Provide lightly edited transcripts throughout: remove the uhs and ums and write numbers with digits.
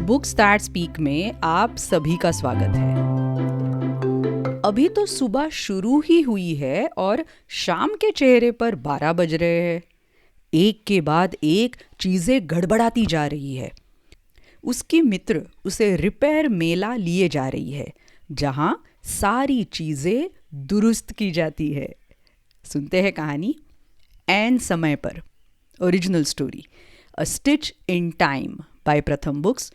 Books that speak में आप सभी का स्वागत है। अभी तो सुबह शुरू ही हुई है और शाम के चेहरे पर 12 बज रहे हैं। एक के बाद एक चीजें गड़बड़ाती जा रही है। उसकी मित्र उसे रिपेयर मेला लिए जा रही है, जहां सारी चीजें दुरुस्त की जाती है। सुनते हैं कहानी एन समय पर, original story a stitch in time by Pratham Books.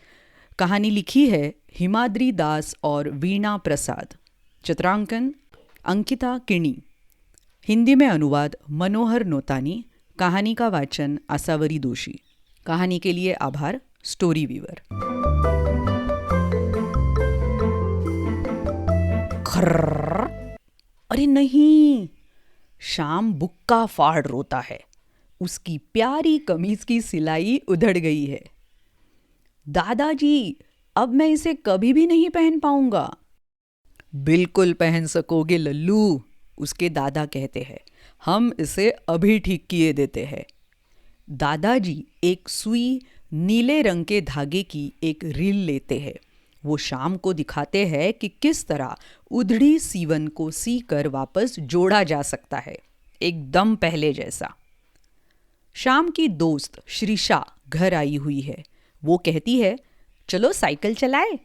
कहानी लिखी है हिमाद्री दास और वीणा प्रसाद। चित्रांकन अंकिता किणी। हिंदी में अनुवाद मनोहर नोतानी। कहानी का वाचन आसावरी दोषी। कहानी के लिए आभार स्टोरी वीवर। खर्र। अरे नहीं, शाम बुक्का फाड़ रोता है। उसकी प्यारी कमीज की सिलाई उधड़ गई है। दादाजी, अब मैं इसे कभी भी नहीं पहन पाऊंगा। बिल्कुल पहन सकोगे लल्लू, उसके दादा कहते हैं। हम इसे अभी ठीक किए देते हैं। दादाजी एक सुई नीले रंग के धागे की एक रील लेते हैं। वो शाम को दिखाते हैं कि किस तरह उधड़ी सीवन को सीकर वापस जोड़ा जा सकता है, एकदम पहले जैसा। शाम की दोस्त श्रीषा घर आई हुई है। वो कहती है, चलो साइकिल चलाए।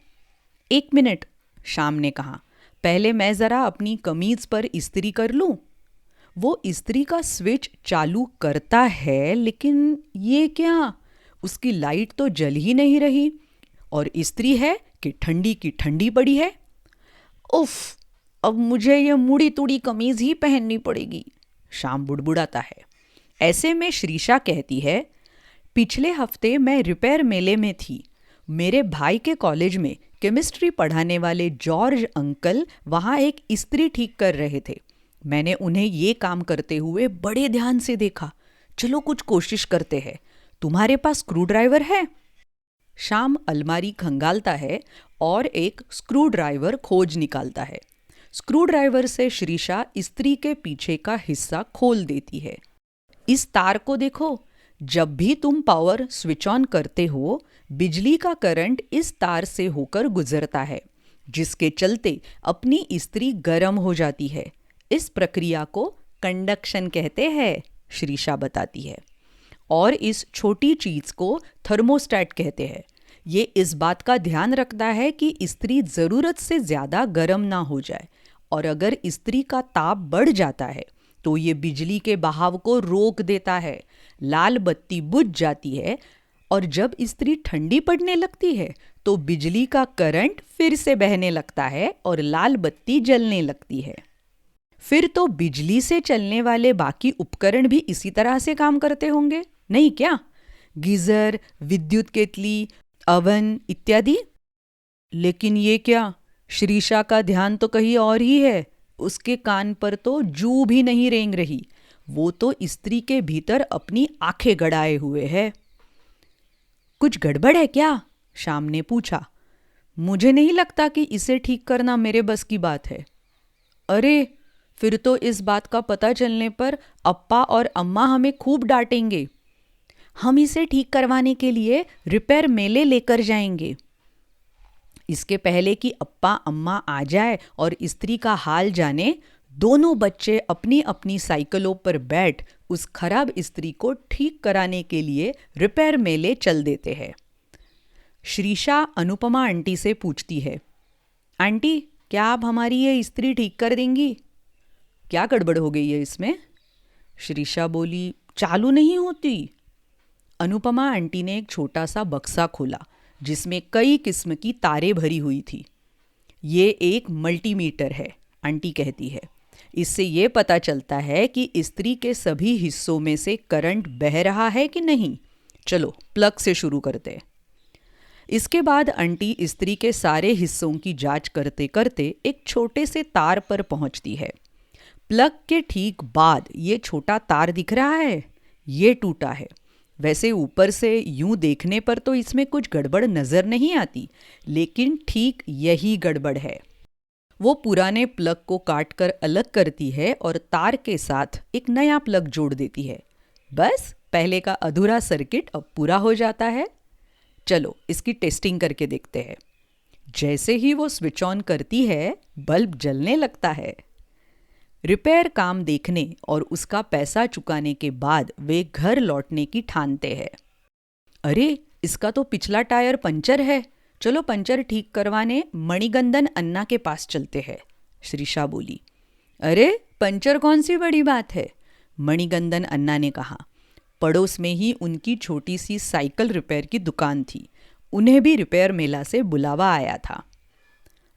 1 मिनट, शाम ने कहा। पहले मैं ज़रा अपनी कमीज पर इस्त्री कर लूं। वो इस्त्री का स्विच चालू करता है, लेकिन ये क्या, उसकी लाइट तो जल ही नहीं रही। और इस्त्री है कि ठंडी की ठंडी पड़ी है। उफ, अब मुझे ये मुड़ी तुड़ी कमीज ही पहननी पड़ेगी, शाम बुड़बुड़ाता है। ऐसे में श्रीषा कहती है, पिछले हफ्ते मैं रिपेयर मेले में थी। मेरे भाई के कॉलेज में केमिस्ट्री पढ़ाने वाले जॉर्ज अंकल वहाँ एक इस्त्री ठीक कर रहे थे। मैंने उन्हें ये काम करते हुए बड़े ध्यान से देखा। चलो कुछ कोशिश करते हैं। तुम्हारे पास स्क्रू ड्राइवर है? शाम अलमारी खंगालता है और एक स्क्रू ड्राइवर खोज निकालता है। स्क्रू ड्राइवर से श्रीषा इस्त्री के पीछे का हिस्सा खोल देती है। इस तार को देखो, जब भी तुम पावर स्विच ऑन करते हो, बिजली का करंट इस तार से होकर गुजरता है, जिसके चलते अपनी इस्त्री गर्म हो जाती है। इस प्रक्रिया को कंडक्शन कहते हैं, श्रीषा बताती है। और इस छोटी चीज को थर्मोस्टेट कहते हैं। ये इस बात का ध्यान रखता है कि इस्त्री ज़रूरत से ज़्यादा गर्म ना हो जाए, और अगर इस्त्री का ताप बढ़ जाता है तो ये बिजली के बहाव को रोक देता है। लाल बत्ती बुझ जाती है, और जब इस्त्री ठंडी पड़ने लगती है तो बिजली का करंट फिर से बहने लगता है और लाल बत्ती जलने लगती है। फिर तो बिजली से चलने वाले बाकी उपकरण भी इसी तरह से काम करते होंगे, नहीं क्या? गीजर, विद्युत केतली, अवन इत्यादि। लेकिन ये क्या, श्रीषा का ध्यान तो कहीं और ही है। उसके कान पर तो जू भी नहीं रेंग रही। वो तो इस्त्री के भीतर अपनी आंखें गड़ाए हुए है। कुछ गड़बड़ है क्या? शाम ने पूछा। मुझे नहीं लगता कि इसे ठीक करना मेरे बस की बात है। अरे, फिर तो इस बात का पता चलने पर अप्पा और अम्मा हमें खूब डांटेंगे। हम इसे ठीक करवाने के लिए रिपेयर मेले लेकर जाएंगे। इसके पहले कि अप्पा अम्मा आ जाए और इस्त्री का हाल जाने, दोनों बच्चे अपनी अपनी साइकिलों पर बैठ उस खराब इस्त्री को ठीक कराने के लिए रिपेयर मेले चल देते हैं। श्रीषा अनुपमा आंटी से पूछती है, आंटी, क्या आप हमारी ये इस्त्री ठीक कर देंगी? क्या गड़बड़ हो गई है इसमें? श्रीषा बोली, चालू नहीं होती। अनुपमा आंटी ने एक छोटा सा बक्सा खोला, जिसमें कई किस्म की तारें भरी हुई थी। ये एक मल्टीमीटर है, आंटी कहती है। इससे ये पता चलता है कि इस्त्री के सभी हिस्सों में से करंट बह रहा है कि नहीं। चलो प्लग से शुरू करते हैं। इसके बाद आंटी इस्त्री के सारे हिस्सों की जांच करते करते एक छोटे से तार पर पहुंचती है। प्लग के ठीक बाद ये छोटा तार दिख रहा है, ये टूटा है। वैसे ऊपर से यूं देखने पर तो इसमें कुछ गड़बड़ नजर नहीं आती, लेकिन ठीक यही गड़बड़ है। वो पुराने प्लग को काटकर अलग करती है और तार के साथ एक नया प्लग जोड़ देती है। बस पहले का अधूरा सर्किट अब पूरा हो जाता है। चलो इसकी टेस्टिंग करके देखते हैं। जैसे ही वो स्विच ऑन करती है, बल्ब जलने लगता है। रिपेयर काम देखने और उसका पैसा चुकाने के बाद वे घर लौटने की ठानते हैं। अरे, इसका तो पिछला टायर पंचर है। चलो पंचर ठीक करवाने मणिगंदन अन्ना के पास चलते हैं, श्रीषा बोली। अरे, पंचर कौन सी बड़ी बात है, मणिगंदन अन्ना ने कहा। पड़ोस में ही उनकी छोटी सी साइकिल रिपेयर की दुकान थी। उन्हें भी रिपेयर मेला से बुलावा आया था।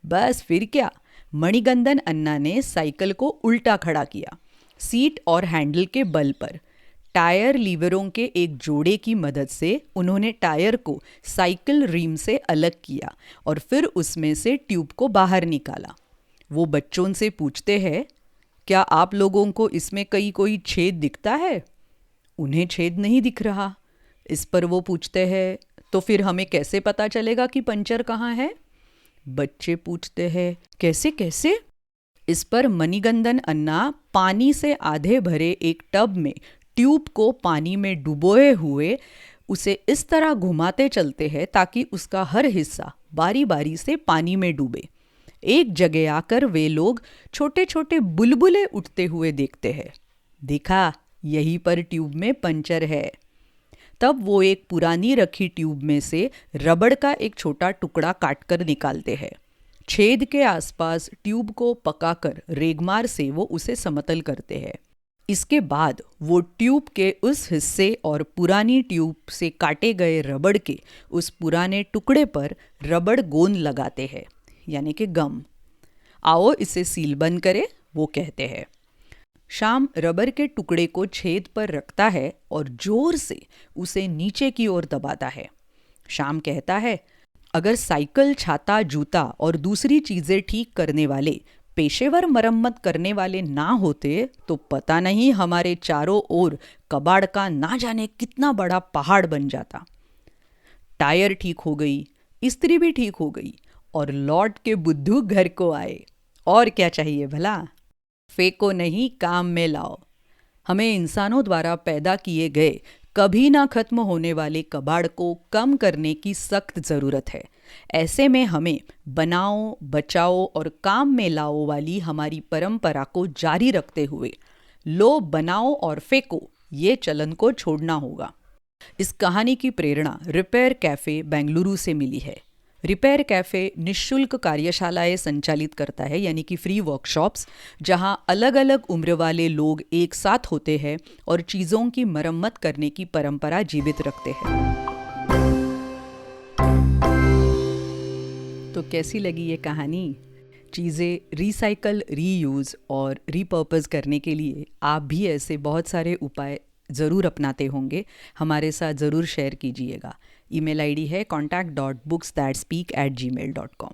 बस फिर क्या, मणिगंदन अन्ना ने साइकिल को उल्टा खड़ा किया, सीट और हैंडल के बल पर। टायर लीवरों के एक जोड़े की मदद से उन्होंने टायर को साइकिल रिम से अलग किया और फिर उसमें से ट्यूब को बाहर निकाला। वो बच्चों से पूछते हैं, क्या आप लोगों को इसमें कोई छेद दिखता है? उन्हें छेद नहीं दिख रहा। इस पर वो पूछते हैं, तो फिर हमें कैसे पता चलेगा कि पंचर कहाँ है? बच्चे पूछते हैं, कैसे कैसे? इस पर मणिगंदन अन्ना पानी से आधे भरे एक टब में ट्यूब को पानी में डुबोए हुए उसे इस तरह घुमाते चलते हैं ताकि उसका हर हिस्सा बारी बारी से पानी में डूबे। एक जगह आकर वे लोग छोटे छोटे बुलबुले उठते हुए देखते हैं। देखा, यहीं पर ट्यूब में पंचर है। तब वो एक पुरानी रखी ट्यूब में से रबड़ का एक छोटा टुकड़ा काटकर निकालते हैं। छेद के आसपास ट्यूब को पकाकर रेगमार से वो उसे समतल करते हैं। इसके बाद वो ट्यूब के उस हिस्से और पुरानी ट्यूब से काटे गए रबड़ के उस पुराने टुकड़े पर रबड़ गोंद लगाते हैं, यानी कि गम। आओ इसे सील बंद करें, वो कहते हैं। श्याम रबर के टुकड़े को छेद पर रखता है और जोर से उसे नीचे की ओर दबाता है। श्याम कहता है, अगर साइकिल, छाता, जूता और दूसरी चीजें ठीक करने वाले पेशेवर मरम्मत करने वाले ना होते तो पता नहीं हमारे चारों ओर कबाड़ का ना जाने कितना बड़ा पहाड़ बन जाता। टायर ठीक हो गई, इस्त्री भी ठीक हो गई और लौट के बुद्धू घर को आए। और क्या चाहिए भला? फेंको नहीं, काम में लाओ। हमें इंसानों द्वारा पैदा किए गए कभी ना खत्म होने वाले कबाड़ को कम करने की सख्त ज़रूरत है। ऐसे में हमें बनाओ, बचाओ और काम में लाओ वाली हमारी परंपरा को जारी रखते हुए लो, बनाओ और फेंको ये चलन को छोड़ना होगा। इस कहानी की प्रेरणा रिपेयर कैफ़े बेंगलुरु से मिली है। रिपेयर कैफ़े निःशुल्क कार्यशालाएं संचालित करता है, यानी कि फ्री वर्कशॉप्स, जहां अलग अलग उम्र वाले लोग एक साथ होते हैं और चीज़ों की मरम्मत करने की परंपरा जीवित रखते हैं। तो कैसी लगी ये कहानी? चीज़ें रिसाइकल, रीयूज़ और रीपर्पस करने के लिए आप भी ऐसे बहुत सारे उपाय ज़रूर अपनाते होंगे। हमारे साथ ज़रूर शेयर कीजिएगा। ईमेल आईडी है contact.booksthatspeak@gmail.com।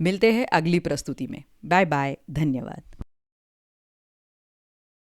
मिलते हैं अगली प्रस्तुति में। बाय बाय, धन्यवाद।